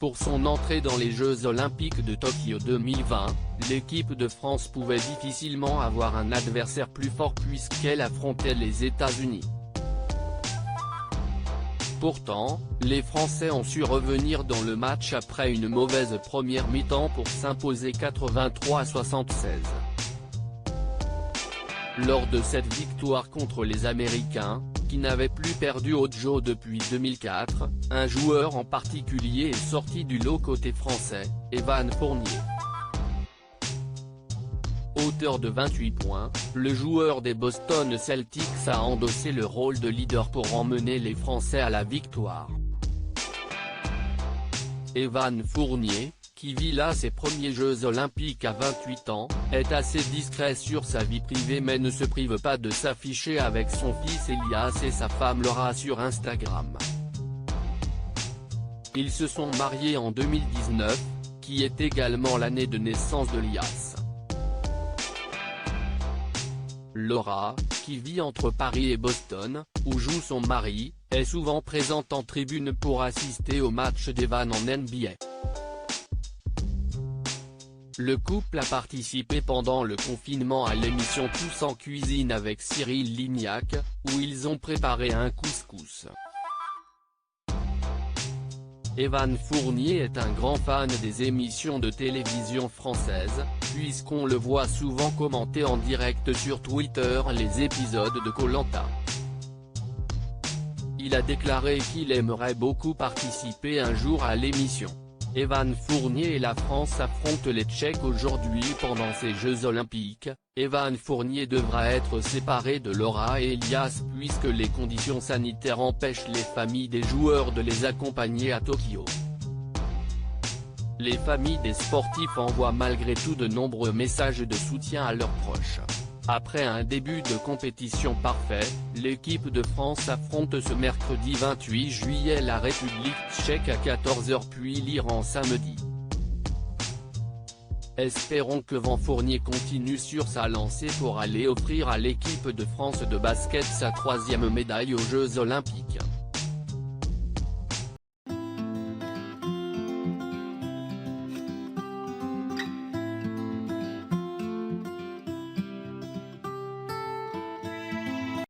Pour son entrée dans les Jeux Olympiques de Tokyo 2020, l'équipe de France pouvait difficilement avoir un adversaire plus fort puisqu'elle affrontait les États-Unis. Pourtant, les Français ont su revenir dans le match après une mauvaise première mi-temps pour s'imposer 83-76. Lors de cette victoire contre les Américains, qui n'avaient plus perdu au JO depuis 2004, un joueur en particulier est sorti du lot côté français, Evan Fournier. Auteur de 28 points, le joueur des Boston Celtics a endossé le rôle de leader pour emmener les Français à la victoire. Evan Fournier, qui vit là ses premiers Jeux Olympiques à 28 ans, est assez discret sur sa vie privée mais ne se prive pas de s'afficher avec son fils Elias et sa femme Laura sur Instagram. Ils se sont mariés en 2019, qui est également l'année de naissance de Elias. Laura, qui vit entre Paris et Boston, où joue son mari, est souvent présente en tribune pour assister aux matchs d'Evan en NBA. Le couple a participé pendant le confinement à l'émission Tous en cuisine avec Cyril Lignac, où ils ont préparé un couscous. Evan Fournier est un grand fan des émissions de télévision françaises, puisqu'on le voit souvent commenter en direct sur Twitter les épisodes de Koh-Lanta. Il a déclaré qu'il aimerait beaucoup participer un jour à l'émission. Evan Fournier et la France affrontent les Tchèques aujourd'hui pendant ces Jeux Olympiques. Evan Fournier devra être séparé de Laura et Elias puisque les conditions sanitaires empêchent les familles des joueurs de les accompagner à Tokyo. Les familles des sportifs envoient malgré tout de nombreux messages de soutien à leurs proches. Après un début de compétition parfait, l'équipe de France affronte ce mercredi 28 juillet la République tchèque à 14 h puis l'Iran samedi. Espérons que Evan Fournier continue sur sa lancée pour aller offrir à l'équipe de France de basket sa 3e médaille aux Jeux Olympiques.